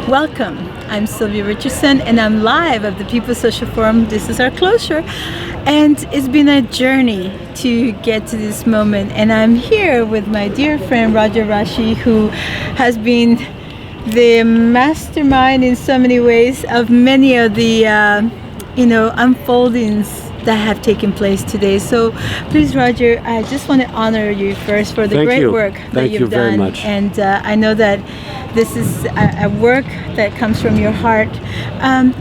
Welcome. I'm Sylvia Richardson, and I'm live at the People's Social Forum. This is our closure, and it's been a journey to get to this moment. And I'm here with my dear friend Rashi, who has been the mastermind in so many ways of many of the unfoldings that have taken place today. So please, Roger, I just want to honor you first for the great work that you've done. Thank you very much. And I know that this is a work that comes from your heart.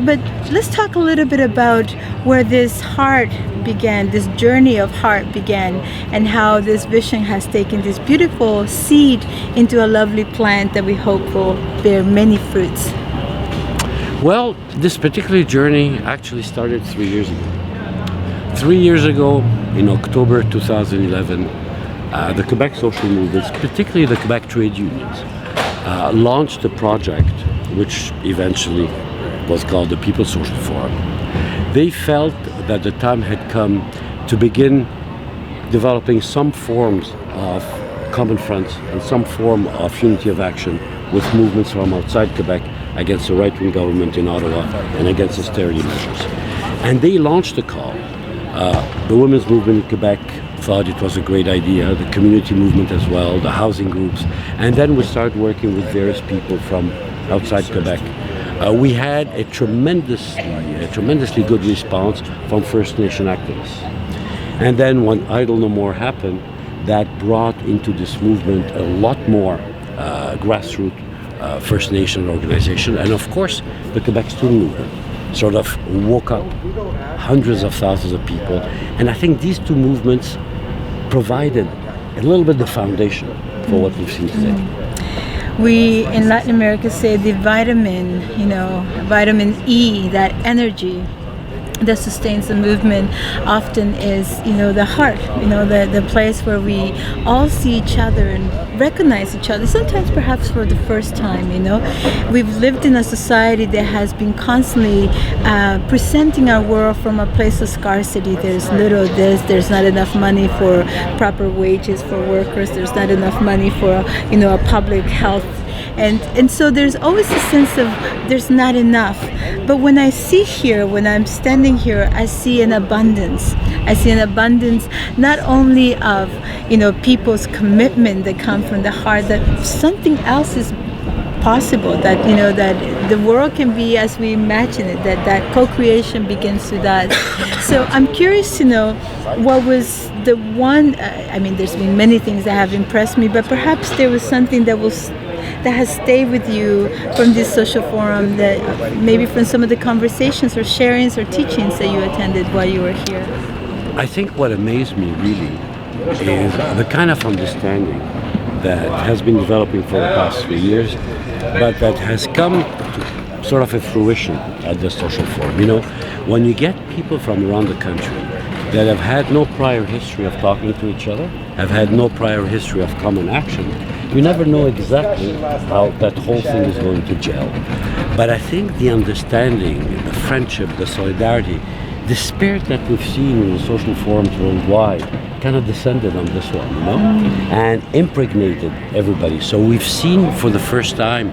But let's talk a little bit about where this heart began, this journey of heart began, and how this vision has taken this beautiful seed into a lovely plant that we hope will bear many fruits. Well, this particular journey actually started 3 years ago. 3 years ago, in October 2011, the Quebec social movements, particularly the Quebec trade unions, launched a project which eventually was called the People's Social Forum. They felt that the time had come to begin developing some forms of common fronts and some form of unity of action with movements from outside Quebec against the right-wing government in Ottawa and against austerity measures. And they launched a call. The women's movement in Quebec thought it was a great idea, the community movement as well, the housing groups, and then we started working with various people from outside Quebec. We had a tremendously good response from First Nation activists. And then when Idle No More happened, that brought into this movement a lot more grassroots First Nation organization, and of course the Quebec student movement sort of woke up hundreds of thousands of people. And I think these two movements provided a little bit the foundation for what we've seen today. We in Latin America say the vitamin E, that energy that sustains the movement often is, the heart, the place where we all see each other and recognize each other, sometimes perhaps for the first time. We've lived in a society that has been constantly presenting our world from a place of scarcity. There's little of this, there's not enough money for proper wages for workers, there's not enough money for, a public health. And so there's always a sense of there's not enough. But when I see here, when I'm standing here, I see an abundance. I see an abundance not only of, people's commitment that come from the heart, that something else is possible, that, that the world can be as we imagine it, that co-creation begins with us. So I'm curious to know what was the one, there's been many things that have impressed me, but perhaps there was something that has stayed with you from this social forum, that maybe from some of the conversations or sharings or teachings that you attended while you were here? I think what amazed me really is the kind of understanding that has been developing for the past 3 years, but that has come to sort of a fruition at the social forum. When you get people from around the country that have had no prior history of talking to each other, have had no prior history of common action, you never know exactly how that whole thing is going to gel. But I think the understanding, the friendship, the solidarity, the spirit that we've seen in the social forums worldwide kind of descended on this one, and impregnated everybody. So we've seen for the first time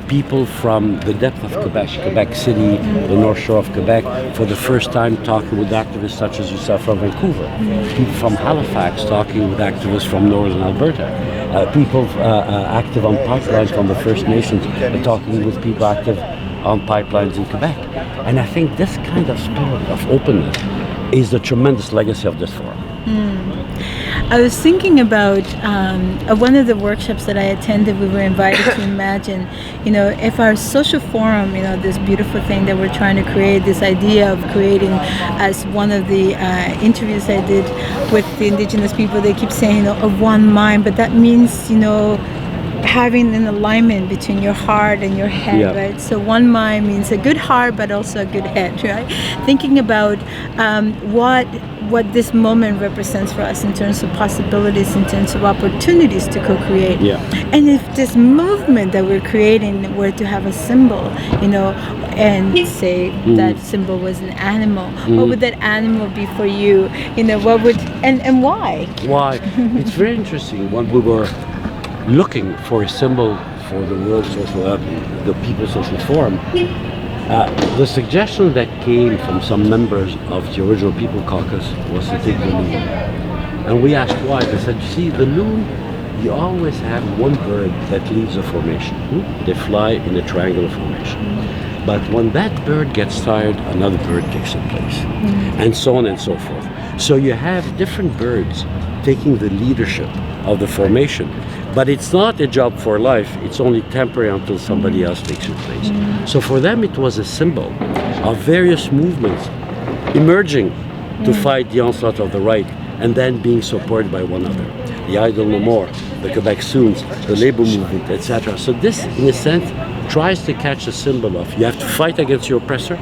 people from the depth of Quebec City, the North Shore of Quebec, for the first time talking with activists such as yourself from Vancouver, people from Halifax talking with activists from Northern Alberta, people active on pipelines from the First Nations talking with people active on pipelines in Quebec. And I think this kind of spirit of openness is the tremendous legacy of this forum. I was thinking about one of the workshops that I attended. We were invited to imagine, if our social forum, this beautiful thing that we're trying to create, this idea of creating, as one of the interviews I did with the Indigenous people, they keep saying, of one mind, but that means, having an alignment between your heart and your head, right? So one mind means a good heart, but also a good head, right? Thinking about what this moment represents for us in terms of possibilities, in terms of opportunities to co-create. And if this movement that we're creating were to have a symbol, and say that symbol was an animal, what would that animal be for you? What would, and why? Why? It's very interesting. When we were looking for a symbol for the the People's Social Forum, the suggestion that came from some members of the original People Caucus was to take the loon. And we asked why. They said, you see, the loon, you always have one bird that leaves a formation. They fly in a triangular formation. But when that bird gets tired, another bird takes its place, and so on and so forth. So you have different birds taking the leadership of the formation, but it's not a job for life, it's only temporary until somebody else takes your place. So for them it was a symbol of various movements emerging to fight the onslaught of the right and then being supported by one another. The Idle No More, the Quebec Soons, the labor movement, etc. So this, in a sense, tries to catch a symbol of you have to fight against your oppressor,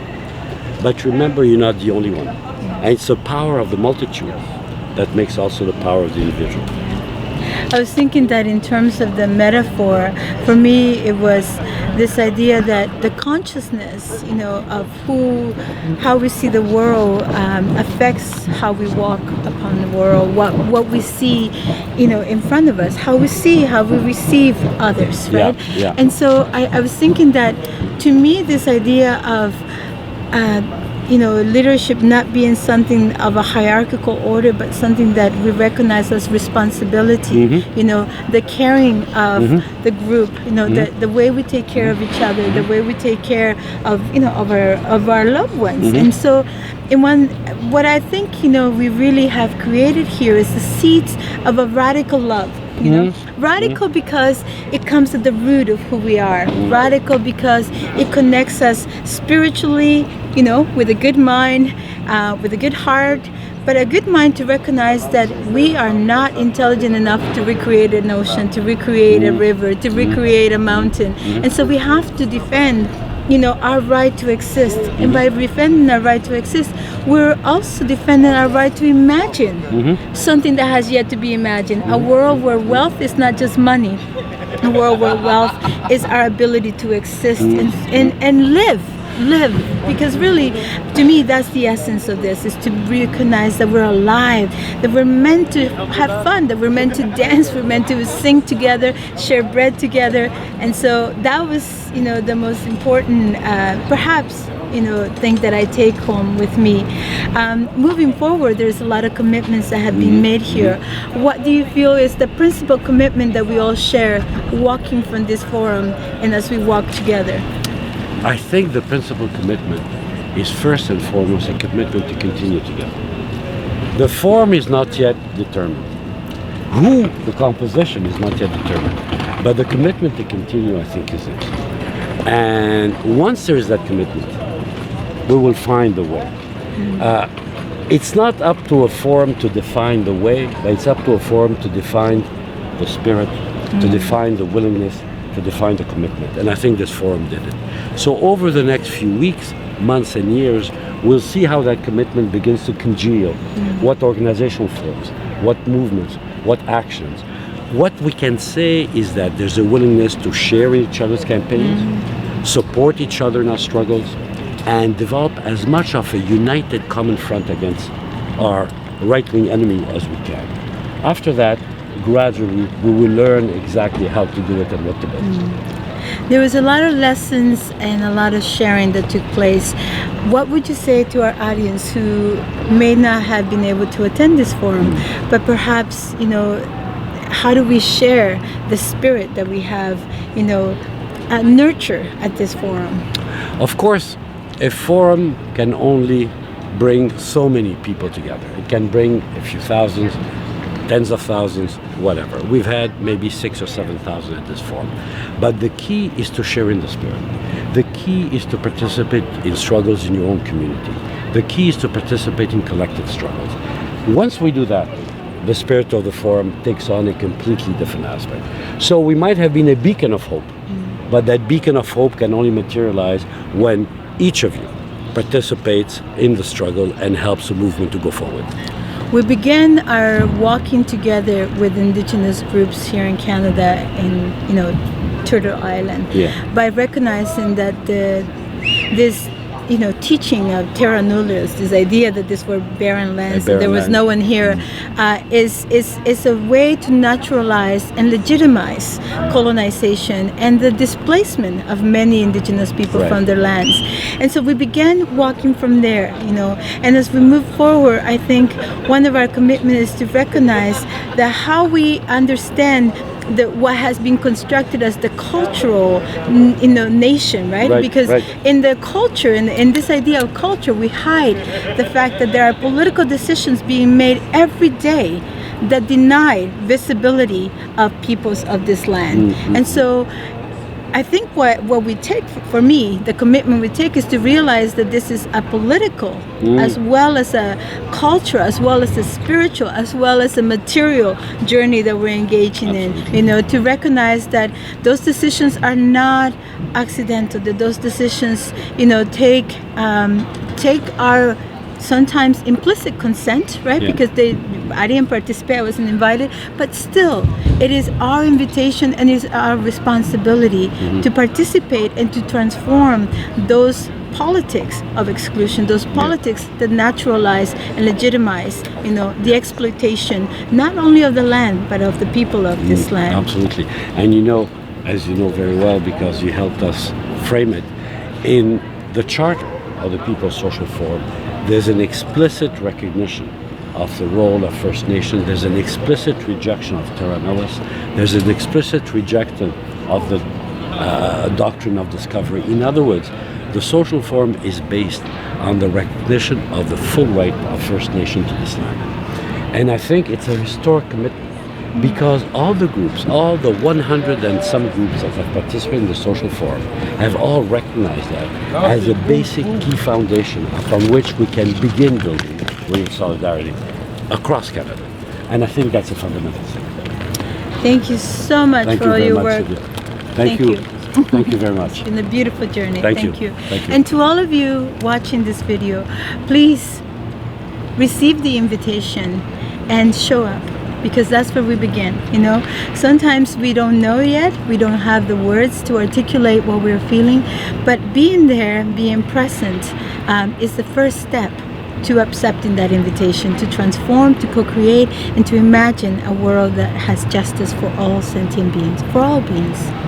but remember you're not the only one. And it's the power of the multitude that makes also the power of the individual. I was thinking that in terms of the metaphor, for me it was this idea that the consciousness, of how we see the world affects how we walk upon the world, what we see, in front of us, how we receive others, right? Yeah. And so I was thinking that, to me, this idea of leadership not being something of a hierarchical order, but something that we recognize as responsibility. The caring of the group. The way we take care of each other, the way we take care of of our loved ones. And so, what I think we really have created here is the seeds of a radical love. Radical because it comes at the root of who we are. Radical because it connects us spiritually, with a good mind, with a good heart, but a good mind to recognize that we are not intelligent enough to recreate an ocean, to recreate a river, to recreate a mountain. And so we have to defend our right to exist. And by defending our right to exist, we're also defending our right to imagine something that has yet to be imagined. A world where wealth is not just money. A world where wealth is our ability to exist and live. Because really, to me, that's the essence of this, is to recognize that we're alive, that we're meant to have fun, that we're meant to dance, we're meant to sing together, share bread together. And so that was, the most important, perhaps, thing that I take home with me. Moving forward, there's a lot of commitments that have been made here. What do you feel is the principal commitment that we all share walking from this forum and as we walk together? I think the principal commitment is first and foremost a commitment to continue together. The form is not yet determined. The composition is not yet determined. But the commitment to continue, I think, is it. And once there is that commitment, we will find the way. It's not up to a forum to define the way, but it's up to a forum to define the spirit, to define the willingness, to define the commitment. And I think this forum did it. So over the next few weeks, months and years, we'll see how that commitment begins to congeal. What organizational forms, what movements, what actions. What we can say is that there's a willingness to share in each other's campaigns, support each other in our struggles, and develop as much of a united common front against our right-wing enemy as we can. After that, gradually, we will learn exactly how to do it and what to do. There was a lot of lessons and a lot of sharing that took place. What would you say to our audience who may not have been able to attend this forum, but perhaps, how do we share the spirit that we have, nurture at this forum? Of course, a forum can only bring so many people together. It can bring a few thousands, tens of thousands, whatever. We've had maybe 6,000 or 7,000 at this forum. But the key is to share in the spirit. The key is to participate in struggles in your own community. The key is to participate in collective struggles. Once we do that, the spirit of the forum takes on a completely different aspect. So we might have been a beacon of hope, but that beacon of hope can only materialize when each of you participates in the struggle and helps the movement to go forward. We began our walking together with Indigenous groups here in Canada in, Turtle Island, by recognizing that this teaching of terra nullius, this idea that these were barren lands, that there was no one here, is a way to naturalize and legitimize colonization and the displacement of many indigenous people from their lands. And so we began walking from there, and as we move forward, I think one of our commitments is to recognize that how we understand what has been constructed as the cultural nation, right? Because in the culture, in this idea of culture, we hide the fact that there are political decisions being made every day that deny visibility of peoples of this land. And so I think what we take, for me, the commitment we take is to realize that this is a political, as well as a culture, as well as a spiritual, as well as a material journey that we're engaging in. To recognize that those decisions are not accidental, that those decisions, take our sometimes implicit consent, right? Because I didn't participate, I wasn't invited, but still, it is our invitation and it is our responsibility to participate and to transform those politics of exclusion, those politics that naturalize and legitimize, the exploitation, not only of the land, but of the people of this land. Absolutely. And as you know very well, because you helped us frame it, in the Charter of the People's Social Forum, there's an explicit recognition of the role of First Nations. There's an explicit rejection of terra nullius. There's an explicit rejection of the doctrine of discovery. In other words, the social forum is based on the recognition of the full right of First Nation to this land. And I think it's a historic commitment, because all the groups, all the 100 and some groups that have participated in the social forum have all recognized that as a basic key foundation upon which we can begin building real solidarity across Canada. And I think that's a fundamental thing. Thank you so much for all your work. Thank you. Thank you very much. It's been a beautiful journey. Thank you. Thank you. And to all of you watching this video, please receive the invitation and show up, because that's where we begin. Sometimes we don't know yet, we don't have the words to articulate what we're feeling, but being there, being present, is the first step to accepting that invitation to transform, to co-create, and to imagine a world that has justice for all sentient beings, for all beings.